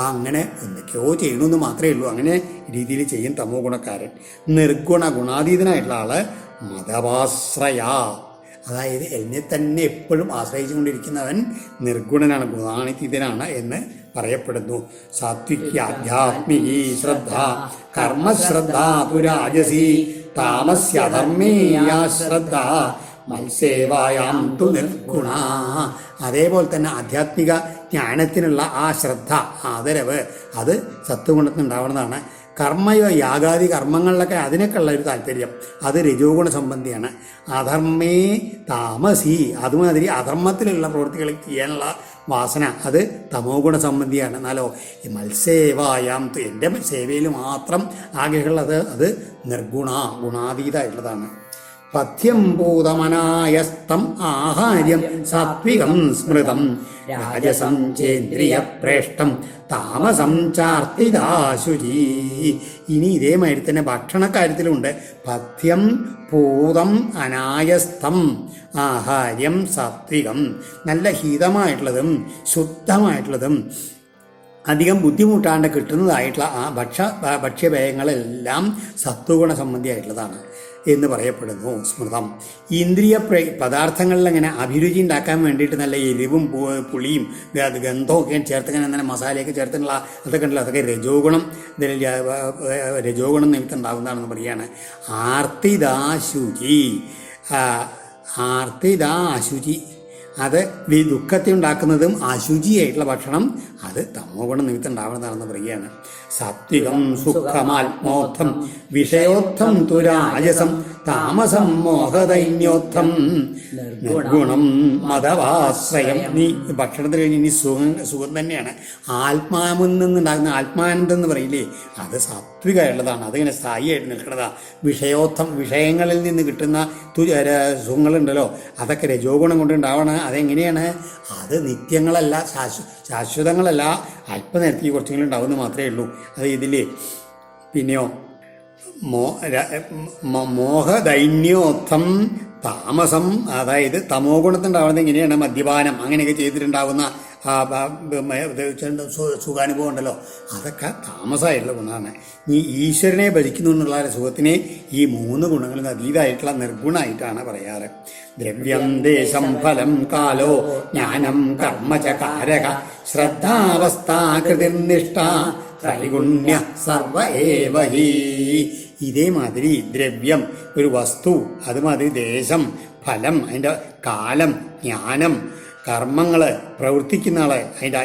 അങ്ങനെ എന്തൊക്കെയോ ചെയ്യണമെന്ന് മാത്രമേ ഉള്ളൂ, അങ്ങനെ രീതിയിൽ ചെയ്യും തമോ ഗുണക്കാരൻ. നിർഗുണ ഗുണാതീതനായിട്ടുള്ള ആള് മതവാശ്രയ, അതായത് എന്നെ തന്നെ എപ്പോഴും ആശ്രയിച്ചുകൊണ്ടിരിക്കുന്നവൻ നിർഗുണനാണ്, ഗുണാതീതനാണ് എന്ന് പറയപ്പെടുന്നു. സാത്വിക്യാധ്യാത്മികീ ശ്രദ്ധ കർമ്മശ്രദ്ധ തുരാജസി താമസ്യധർമ്മീയാ ശ്രദ്ധ മത്സേവായാം തു നിർഗുണ. അതേപോലെ തന്നെ ആധ്യാത്മിക ജ്ഞാനത്തിനുള്ള ആ ശ്രദ്ധ, ആദരവ് അത് സത്വഗുണത്തിന് ഉണ്ടാവുന്നതാണ്. യാഗാദി കർമ്മങ്ങളിലൊക്കെ അതിനൊക്കെ ഉള്ള ഒരു താല്പര്യം അത് രജോ ഗുണ സംബന്ധിയാണ്. അധർമ്മേ താമസി, അതുമാതിരി അധർമ്മത്തിലുള്ള പ്രവൃത്തികൾ ചെയ്യാനുള്ള വാസന അത് തമോ ഗുണ സംബന്ധിയാണ്. എന്നാലോ ഈ മത്സേവായാം എൻ്റെ സേവയിൽ മാത്രം ആകെയുള്ളത് അത് ഗുണാതീതമായിട്ടുള്ളതാണ്. പഥ്യം ഭൂതമനായസ്തം ആഹാര്യം സാത്വികം സ്മൃതം രാജസം ചേന്ദ്രിയ പ്രേഷ്ടം താമസം ചാർത്തിദാശുചി. ഇനി ഇതേമാതിരി തന്നെ ഭക്ഷണക്കാര്യത്തിലുണ്ട്. പഥ്യം പൂതം അനായസ്തം ആഹാര്യം സാത്വികം, നല്ല ഹിതമായിട്ടുള്ളതും ശുദ്ധമായിട്ടുള്ളതും അധികം ബുദ്ധിമുട്ടാണ്ട് കിട്ടുന്നതായിട്ടുള്ള ആ ഭക്ഷ്യപേയങ്ങളെല്ലാം സത്വഗുണ സംബന്ധിയായിട്ടുള്ളതാണ് എന്ന് പറയപ്പെടുന്നു. സ്മൃതം ഇന്ദ്രിയ പദാർത്ഥങ്ങളിൽ അങ്ങനെ അഭിരുചി ഉണ്ടാക്കാൻ വേണ്ടിയിട്ട് നല്ല എരിവും പുളിയും ഗന്ധമൊക്കെ ചേർത്തിങ്ങനെ അങ്ങനെ മസാലയൊക്കെ ചേർത്തിട്ടുള്ള അതൊക്കെ ഉണ്ടല്ലോ, അതൊക്കെ രജോ ഗുണം നിമിത്തം ഉണ്ടാകുന്നതാണെന്ന് പറയുകയാണ്. ആർത്തിദാശുചി, ആർത്തിത അശുചി, അത് ദുഃഖത്തെ ഉണ്ടാക്കുന്നതും അശുചിയായിട്ടുള്ള ഭക്ഷണം അത് തമോ ഗുണം നിമിത്തം ഉണ്ടാവുന്നതാണെന്ന് പറയുകയാണ്. സാത്വികം സുഖമാത്മോത്ഥം വിഷയോത്ഥം തുരാജസം താമസം മോഹദൈന്യോത്ഥം നിർഗുണം മതവാശ്രയം. നീ ഭക്ഷണത്തിന് കഴിഞ്ഞ് ഇനി സുഖം തന്നെയാണ്. ആത്മാവിൽ നിന്നുണ്ടാകുന്ന ആത്മാനന്ദം എന്ന് പറയില്ലേ, അത് സാത്വികമായിട്ടുള്ളതാണ്. അതിങ്ങനെ സ്ഥായിയായിട്ട് നിൽക്കുന്നതാണ്. വിഷയോത്ഥം, വിഷയങ്ങളിൽ നിന്ന് കിട്ടുന്ന സുഖങ്ങളുണ്ടല്ലോ, അതൊക്കെ രജോ ഗുണം കൊണ്ടുണ്ടാവണം. അതെങ്ങനെയാണ്? അത് നിത്യങ്ങളല്ല, ശാശ്വതങ്ങളല്ല, അല്പനേരത്തേക്ക് കുറച്ചെങ്കിലും ഉണ്ടാവുമെന്ന് മാത്രമേ ഉള്ളൂ. അത് ഇതില്ലേ. പിന്നെയോ മോഹദൈന്യോത്ഥം താമസം, അതായത് തമോ ഗുണത്തിനുണ്ടാവുന്നത് എങ്ങനെയാണ്? മദ്യപാനം അങ്ങനെയൊക്കെ ചെയ്തിട്ടുണ്ടാവുന്ന സുഖാനുഭവം ഉണ്ടല്ലോ, അതൊക്കെ താമസമായിട്ടുള്ള ഗുണമാണ്. ഈ ഈശ്വരനെ ഭജിക്കുന്നു എന്നുള്ള സുഖത്തിനെ ഈ 3 ഗുണങ്ങളിൽ അതീതമായിട്ടുള്ള നിർഗുണമായിട്ടാണ് പറയാറ്. ദ്രവ്യം ദേശം ഫലം കാലോ ജ്ഞാനം കർമ്മ ച കാരക ശ്രദ്ധാവസ്ഥാകൃതിർനിഷ്ഠ ത്രൈഗുണ്യ സർവ ഏവ ഹി. ഇതേമാതിരി ദ്രവ്യം ഒരു വസ്തു, അതുമാതിരി ദേശം, ഫലം, അതിൻ്റെ കാലം, ജ്ഞാനം, കർമ്മങ്ങൾ, പ്രവർത്തിക്കുന്ന ആള്, അതിൻ്റെ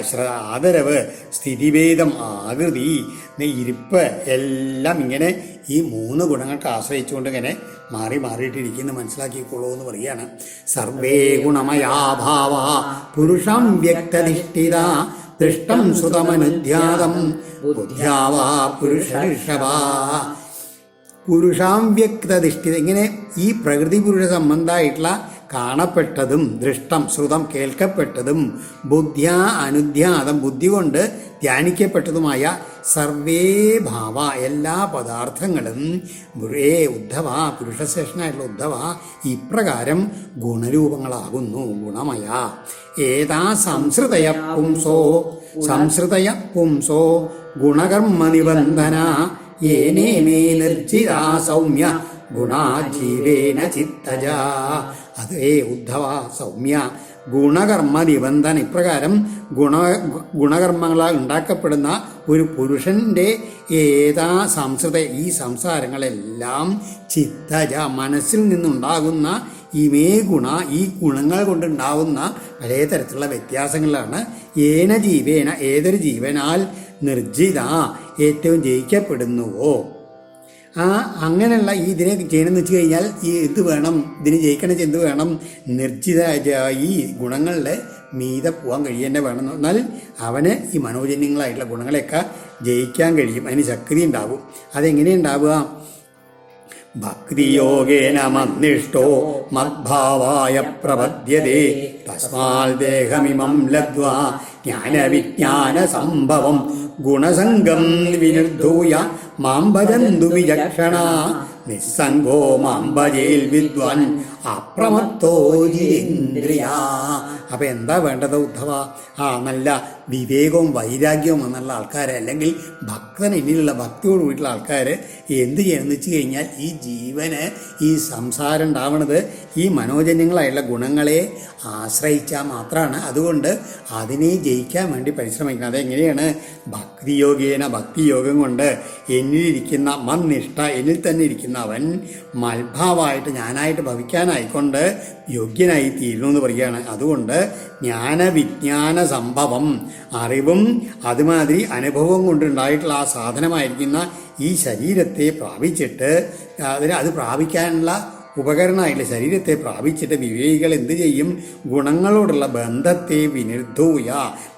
ആദരവ്, സ്ഥിതിഭേദം, ആകൃതി, ഇരിപ്പ്, എല്ലാം ഇങ്ങനെ ഈ 3 ഗുണങ്ങൾക്ക് ആശ്രയിച്ചുകൊണ്ട് ഇങ്ങനെ മാറിയിട്ടിരിക്കുന്നു മനസ്സിലാക്കിക്കോളൂ എന്ന് പറയുകയാണ്. സർവേ ഗുണമയാഭാവ പുരുഷം വ്യക്തനിഷ്ഠിത ദൃഷ്ടം സുതമനുധ്യാതം ബുദ്ധ്യാവാ പുരുഷ പുരുഷാം വ്യക്തനിഷ്ഠിത. ഇങ്ങനെ ഈ പ്രകൃതി പുരുഷ സംബന്ധമായിട്ടുള്ള കാണപ്പെട്ടതും ദൃഷ്ടം ശ്രുതം കേൾക്കപ്പെട്ടതും ബുദ്ധ്യാ അനുധ്യാതം ബുദ്ധി കൊണ്ട് ധ്യാനിക്കപ്പെട്ടതുമായ സർവേ ഭാവ എല്ലാ പദാർത്ഥങ്ങളും ഉദ്ധവ പുരുഷശേഷനായിട്ടുള്ള ഉദ്ധവ ഇപ്രകാരം ഗുണരൂപങ്ങളാകുന്നു. ഗുണമയ ഏതാ സംസൃതയ പുംസോ ഗുണകർമ്മ നിബന്ധന ഏനേമേ നിർജിതാ സൗമ്യ ഗുണാജീവേന ചിത്തജ. അത് ഉദ്ധവ സൗമ്യ ഗുണകർമ്മ നിബന്ധന ഇപ്രകാരം ഗുണകർമ്മങ്ങളാൽ ഉണ്ടാക്കപ്പെടുന്ന ഒരു പുരുഷന്റെ ഏതാ സംസൃത ഈ സംസാരങ്ങളെല്ലാം ചിത്തജ മനസ്സിൽ നിന്നുണ്ടാകുന്ന ഇമേ ഗുണ ഈ ഗുണങ്ങൾ കൊണ്ടുണ്ടാവുന്ന പല തരത്തിലുള്ള വ്യത്യാസങ്ങളാണ്. ഏന ജീവേന ഏതൊരു ജീവനാൽ നിർജിത ഏറ്റവും ജയിക്കപ്പെടുന്നുവോ അങ്ങനെയുള്ള ഈ ഇതിനെ ചെയ്യണമെന്ന് വെച്ച് കഴിഞ്ഞാൽ ഈ എന്ത് വേണം? ഇതിന് ജയിക്കണമെന്ന് എന്ത് വേണം? നിർജിത ഈ ഗുണങ്ങളുടെ മീതെ പോകാൻ കഴിയേണ്ട വേണം. എന്നാൽ അവന് ഈ മനോജന്യങ്ങളായിട്ടുള്ള ഗുണങ്ങളെയൊക്കെ ജയിക്കാൻ കഴിയും, അതിന് ശക്തി ഉണ്ടാവും. അതെങ്ങനെയുണ്ടാവുക? ഭക്തിയോഗേന മന്നിഷ്ടോ മദ്ഭാവായ പ്രപദ്യതേ തസ്മാൽ ദേഹമിമം ലബ്ധ്വാ ജ്ഞാനവിജ്ഞാന സംഭവം ഗുണസംഗം വിനിർദ്ധൂയ മാം ഭജന്തു വിചക്ഷണ നിസ്സംഗോ മാം ഭജേൽ വിദ്വാൻ അപ്രമത്തോ ജിതേന്ദ്രിയ. അപ്പൊ എന്താ വേണ്ടത് ഉദ്ധവ? നല്ല വിവേകവും വൈരാഗ്യവും എന്നുള്ള ആൾക്കാരെ, അല്ലെങ്കിൽ ഭക്തനിലുള്ള ഭക്തിയോട് കൂടിയിട്ടുള്ള ആൾക്കാര് എന്ത് ചെയ്യണമെന്ന് വെച്ച് കഴിഞ്ഞാൽ ഈ ജീവന് ഈ സംസാരം ഉണ്ടാവണത് ഈ മനോജന്യങ്ങളായിട്ടുള്ള ഗുണങ്ങളെ ആശ്രയിച്ചാൽ മാത്രമാണ്. അതുകൊണ്ട് അതിനെ ജയിക്കാൻ വേണ്ടി പരിശ്രമിക്കണം. അതെങ്ങനെയാണ്? ഭക്തിയോഗേന ഭക്തിയോഗം കൊണ്ട് എന്നിലിരിക്കുന്ന മന്നിഷ്ഠ എന്നിൽ തന്നെ ഇരിക്കുന്ന അവൻ മൽഭാവായിട്ട് ഞാനായിട്ട് ഭവിക്കാനായിക്കൊണ്ട് യോഗ്യനായി തീരുന്നു എന്ന് പറയുകയാണ്. അതുകൊണ്ട് ജ്ഞാനവിജ്ഞാന സംഭവം അറിവും അതുമാതിരി അനുഭവം കൊണ്ടുണ്ടായിട്ടുള്ള ആ സാധനമായിരിക്കുന്ന ഈ ശരീരത്തെ പ്രാപിച്ചിട്ട് അത് പ്രാപിക്കാനുള്ള ഉപകരണമായിട്ടുള്ള ശരീരത്തെ പ്രാപിച്ചിട്ട് വിവേകികൾ എന്ത് ചെയ്യും? ഗുണങ്ങളോടുള്ള ബന്ധത്തെ വിനിർദ്ധൂയ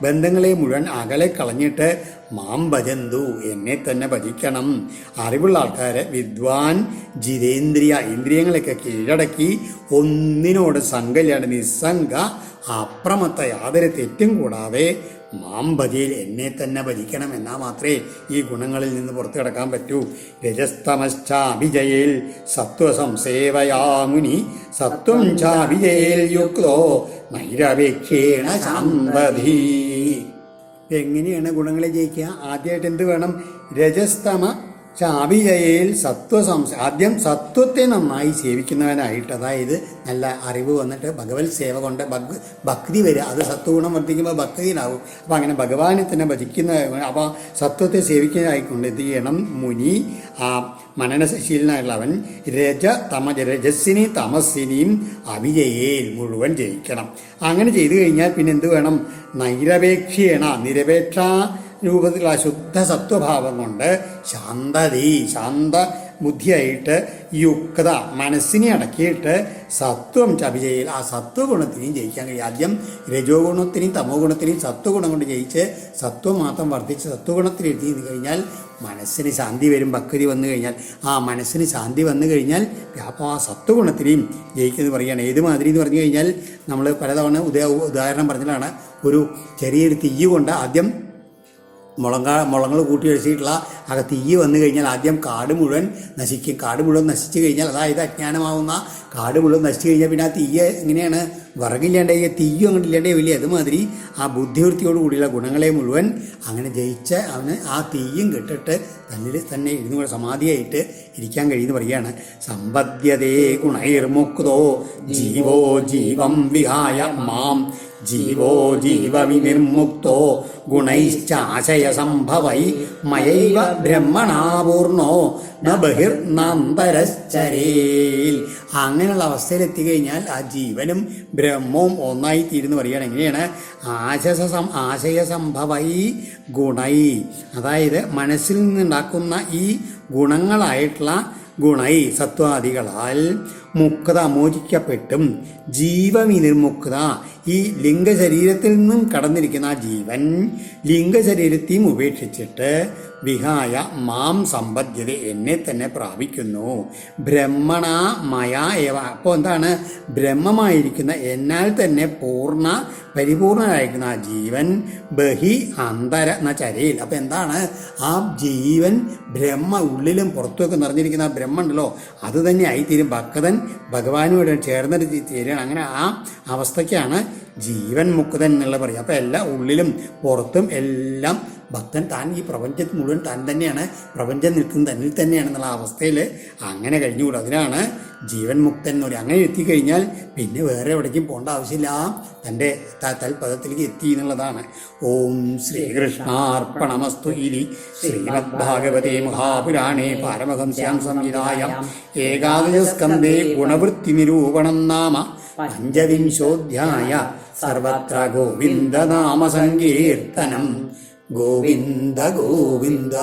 ബന്ധങ്ങളെ മുഴുവൻ അകലെ കളഞ്ഞിട്ട് മാം ഭജന്തു എന്നെ തന്നെ ഭജിക്കണം. അറിവുള്ള ആൾക്കാരെ വിദ്വാൻ ജിതേന്ദ്രിയ ഇന്ദ്രിയങ്ങളെയൊക്കെ കീഴടക്കി ഒന്നിനോട് സംഘല്യാണ് നിസ്സംഗ അപ്രമത്ത യാതൊരു തെറ്റും കൂടാതെ മാം ഭജയിൽ എന്നെ തന്നെ ഭജിക്കണം. എന്നാൽ മാത്രമേ ഈ ഗുണങ്ങളിൽ നിന്ന് പുറത്തു കിടക്കാൻ പറ്റൂ. രജസ്തമശ്ചാഭിജയേൽ സത്വസംസേവയാമുനി സത്വം ചാഭിജയേൽ യുക്തോ നൈരപേക്ഷേണ ശാന്തധീ. എങ്ങനെയാണ് ഗുണങ്ങളെ ജയിക്കുക? ആദ്യമായിട്ട് എന്ത് വേണം? രജസ്തമ അഭിജയയിൽ ആദ്യം സത്വത്തെ നന്നായി സേവിക്കുന്നവനായിട്ട്, അതായത് നല്ല അറിവ് വന്നിട്ട് ഭഗവത് സേവ കൊണ്ട് ഭക്തി വരിക. അത് സത്വഗുണം വർദ്ധിക്കുമ്പോൾ ഭക്തിയിലാവും. അപ്പം അങ്ങനെ ഭഗവാനെ തന്നെ ഭജിക്കുന്ന, അപ്പോൾ സത്വത്തെ സേവിക്കുന്നതായിക്കൊണ്ട് എന്ത് ചെയ്യണം? മുനി മനനശീലനായുള്ളവൻ രജസ്സിനെയും തമസ്സിനെയും അഭിജയയിൽ മുഴുവൻ ജയിക്കണം. അങ്ങനെ ചെയ്തു കഴിഞ്ഞാൽ പിന്നെ എന്ത് വേണം? നിരപേക്ഷ രൂപത്തിലുള്ള ശുദ്ധ സത്വഭാവം കൊണ്ട് ശാന്ത ബുദ്ധിയായിട്ട് യുക്ത മനസ്സിനെ അടക്കിയിട്ട് സത്വം അഭിജയിൽ ആ സത്വഗുണത്തിനെയും ജയിക്കാൻ കഴിയും. ആദ്യം രജോ ഗുണത്തിനെയും തമോ ഗുണത്തിനെയും സത്വഗുണം കൊണ്ട് ജയിച്ച് സത്വം മാത്രം വർദ്ധിച്ച് സത്വഗുണത്തിലെത്തി കഴിഞ്ഞാൽ മനസ്സിന് ശാന്തി വരും. ഭക്തി വന്നു കഴിഞ്ഞാൽ ആ മനസ്സിന് ശാന്തി വന്നു കഴിഞ്ഞാൽ അപ്പോൾ ആ സത്വഗുണത്തിനെയും ജയിക്കുന്നത് പറയുകയാണ്. ഏതുമാതിരി എന്ന് പറഞ്ഞു കഴിഞ്ഞാൽ നമ്മൾ പലതവണ ഉദാഹരണം പറഞ്ഞതാണ്. ഒരു ചെറിയൊരു തീയ് കൊണ്ട് ആദ്യം മുളങ്ങൾ കൂട്ടി വെച്ചിട്ടുള്ള ആ തീ വന്നു കഴിഞ്ഞാൽ ആദ്യം കാട് മുഴുവൻ നശിക്കും. കാട് മുഴുവൻ നശിച്ചു കഴിഞ്ഞാൽ, അതായത് അജ്ഞാനമാവുന്ന കാട് മുഴുവൻ നശിച്ചു കഴിഞ്ഞാൽ പിന്നെ ആ തീയ എങ്ങനെയാണ്? വിറകില്ലാണ്ടായി തീയും അങ്ങോട്ട് ഇല്ലാണ്ടായി വലിയ. അതുമാതിരി ആ ബുദ്ധിവൃത്തിയോട് കൂടിയുള്ള ഗുണങ്ങളെ മുഴുവൻ അങ്ങനെ ജയിച്ച് അവന് ആ തീയും കെട്ടിട്ട് തന്നിൽ തന്നെ ഇരുന്നു കൂടെ സമാധിയായിട്ട് ഇരിക്കാൻ കഴിയുമെന്ന് പറയുകയാണ്. സമ്പദ്യതേ ഗുണൈർമുക്തോ ജീവോ ജീവം വിഹായ മാം ജീവോ ജീവവിനിർമുക്തോ ഗുണൈശ്ചാശയ സംഭവൈ മയൈവ ബ്രഹ്മണാപൂർണോ ന ബഹിർനാന്തരശ്ചരേൽ. അങ്ങനെയുള്ള അവസ്ഥയിലെത്തിക്കഴിഞ്ഞാൽ ആ ജീവനും ബ്രഹ്മവും ഒന്നായിത്തീരുന്നു പറയുകയാണ്. എങ്ങനെയാണ്? ആശയ സംഭവൈ ഗുണൈ, അതായത് മനസ്സിൽ നിന്നുണ്ടാക്കുന്ന ഈ ഗുണങ്ങളായിട്ടുള്ള ഗുണൈ സത്വാദികളാൽ മുക്ത മോചിക്കപ്പെട്ടും ജീവവിനിർമുക്ത ഈ ലിംഗശരീരത്തിൽ നിന്നും കടന്നിരിക്കുന്ന ആ ജീവൻ ലിംഗശരീരത്തെയും ഉപേക്ഷിച്ചിട്ട് വിഹായ മാം സമ്പദ്യത എന്നെ തന്നെ പ്രാപിക്കുന്നു. ബ്രഹ്മണ മയ ഏവ. അപ്പോൾ എന്താണ്? ബ്രഹ്മമായിരിക്കുന്ന എന്നാൽ തന്നെ പരിപൂർണനായിരിക്കുന്ന ആ ജീവൻ ബഹി അന്തര ചരയിൽ. അപ്പം എന്താണ്? ആ ജീവൻ ഉള്ളിലും പുറത്തുമൊക്കെ നിറഞ്ഞിരിക്കുന്ന ആ ബ്രഹ്മ ഉണ്ടല്ലോ, അത് തന്നെ ആയിത്തീരും. ഭക്തൻ ഭഗവാനോട് ചേർന്നിട്ട് തീരുകയാണ്. അങ്ങനെ ആ അവസ്ഥയ്ക്കാണ് ജീവൻ മുക്തൻ എന്നുള്ള പറയുക. അപ്പം എല്ലാം ഉള്ളിലും പുറത്തും എല്ലാം ഭക്തൻ താൻ ഈ പ്രപഞ്ചത്തിൽ മുഴുവൻ താൻ തന്നെയാണ്, പ്രപഞ്ചം നിൽക്കുന്നത് തന്നിൽ തന്നെയാണെന്നുള്ള അവസ്ഥയിൽ അങ്ങനെ കഴിഞ്ഞുകൂടും. അതിനാണ് ജീവൻ മുക്തൻ എന്ന് പറയുക. അങ്ങനെ എത്തിക്കഴിഞ്ഞാൽ പിന്നെ വേറെ എവിടേക്കും പോകേണ്ട ആവശ്യമില്ല, തൻ്റെ തൽപദത്തിലേക്ക് എത്തി എന്നുള്ളതാണ്. ഓം ശ്രീകൃഷ്ണാർപ്പണമസ്തു. ഇതി ശ്രീമദ്ഭാഗവതേ മഹാപുരാണേ പാരമഹംസ്യാം സംഹിതായാം ഏകാദശസ്കന്ധേ ഗുണവൃത്തി നിരൂപണം നാമ പഞ്ചവിംശോധ്യായ. സർവത്ര ഗോവിന്ദനാമ സങ്കീർത്തനം. ഗോവിന്ദ ഗോവിന്ദ.